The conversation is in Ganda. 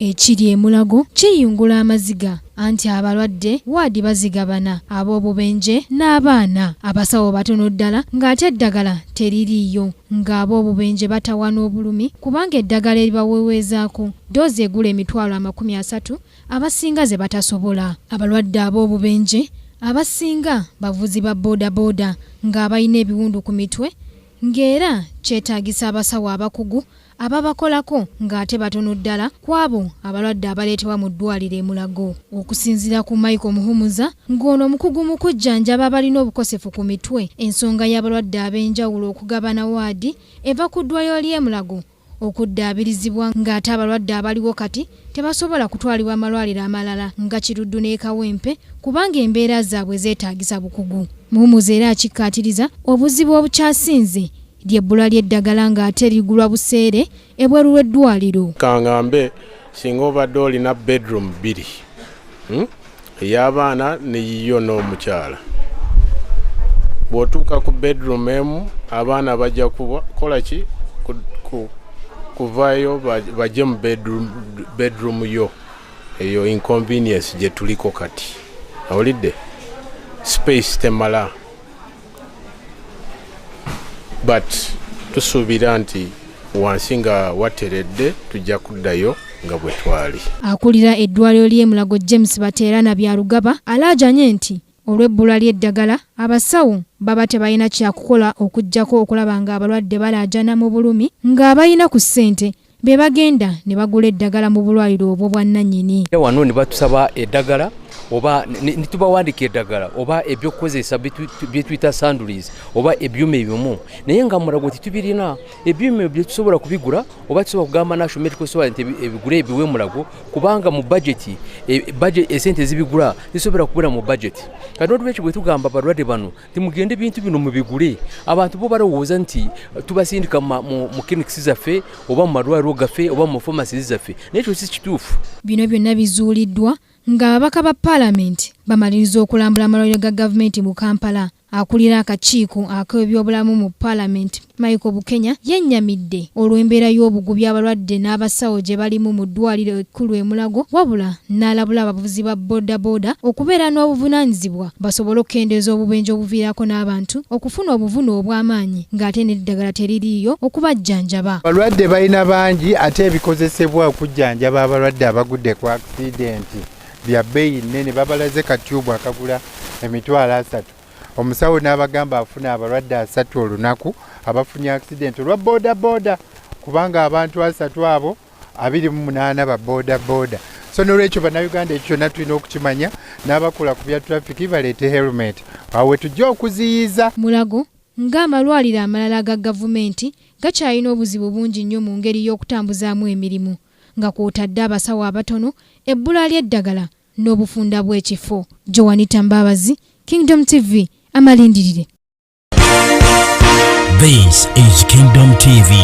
ekiri e Mulago kiyungula amaziga anti abalwadde waadi bazigabana ab'obubenje n'abaana abasawo batono ddala ng'ate eddagala teririiyo ng'ab'obubenje batawana obulumi kubanga eddagala eribaweweezaako doozi egula $30,000 abasinga ze batasobola. Abalwadde ab'obubenje abasinga bavuzi ba boodabooda ng'abalina ebiwundu ku mitwe ng'era kyetaagisa abasawo abakugu ababakolako ng'ate batono ddala kwabo abalwadde abaleetebwa mu ddwaliro e Mulago. Okusinziira ku Michael Muhumuza ng'ono omukugu mu kujjanjaba abalina obukosefu ku mitwe, ensonga y'abalwadde ab'enjawulo okugabana waadi eva ku ddwaliro ly'e Mulago okuddaabirizibwa ng'ate abalwadde abaliwo kati tebasobola kutwalibwa amalwaliro amalala nga Kiruddu ne Kawempe kubanga embeera zaabwe zeetaagisa bukugu. Muhumuza era akikkaatiriza obuzibu obukyasinze ly'ebbula ly'eddagala ng'ate ligulwa buseere ebweru w'eddwaliro. Kangambe singa obadde olina bedroom 2 ey'abaana ne yiyo n'omukyala, bw'otuuka ku bedroom emu abaana bajja kukola ki kuvaayo bajje mu bedroom yo eyo inconvenience gye tuliko kati. Awulidde space temala, but tusuubira nti wansi nga wateredde tujja kuddayo nga bwe twali. Akulira eddwaliro ly'e Mulago James Bateerana Byalugaba alaajanye nti olw'ebbula ly'eddagala abasawo baba tebalina kyakukola okuggyako okulaba ng'abalwadde balaajana mu bulumi ng'abalina ku ssente be bagenda ne bagula eddagala mu bulwaliro obwo bwannannyini. Wano ne batusaba eddagala oba nitubawandika eddagala oba ebyokukozesa bye tuyita sandulies oba ebyuma ebimu, naye nga Mulago titubirina ebyuma bye tusobola kubigula oba tusobola kugamba National Medical Society ebigule ebiwe Mulago kubanga mu budget esente zibigula zisobola kubula mu budget. Kati olw'ekyo bwe tugamba abalwadde bano timugende bintu bino mubigule, abantu bo balowooza nti tubasindika mu clinics zaffe oba mu malwaliro gaffe oba mu pharmacies zaffe, naye ekyo si kituufu. Bino byonna bizuuliddwa ng'ababaka ba Paalamenti bamaliriza okulambula amalwaliro ga gavumenti mu Kampala. Akulira akakiiko ak'ebyobulamu mu Paalamenti Michael Bukenya yennyamidde olw'embeera y'obugubi abalwadde n'abasawo gye balimu mu ddwaliro ekkulu e Mulago, wabula n'alabula abavuzi ba boodabooda okubeera n'obuvunaanyizibwa basobole okukendeeza obubenje obuviirako n'abantu okufuna obuvune obw'amaanyi ng'ate n'eddagala teririiyo okubajjanjaba. Abalwadde balina bangi ate ebikozesebwa okujjanjaba abalwadde abagudde ku aksidenti bya bbeeyi nnene. Babalaze katyubu akagula $30,000. Omusawo n'abagamba afuna abalwadde 3 olunaku abafunye accident olwa boodabooda kubanga abantu 3 abo 28 ba boodabooda. So n'olwekyo bannayuganda ekyo kyonna tulina okukimanya n'abakola ku bya traffic baleete helmet awe tujja okuziyiza. Mulago ng'amalwaliro amalala ga gavumenti gakyalina obuzibu bungi nnyo mu ngeri y'okutambuzaamu emirimu nga kw'otadde abasawo abatono, ebbula ly'eddagala n'obufunda bw'ekifo. Joanita Mbabazi, Kingdom TV, amalindirire. This is Kingdom TV.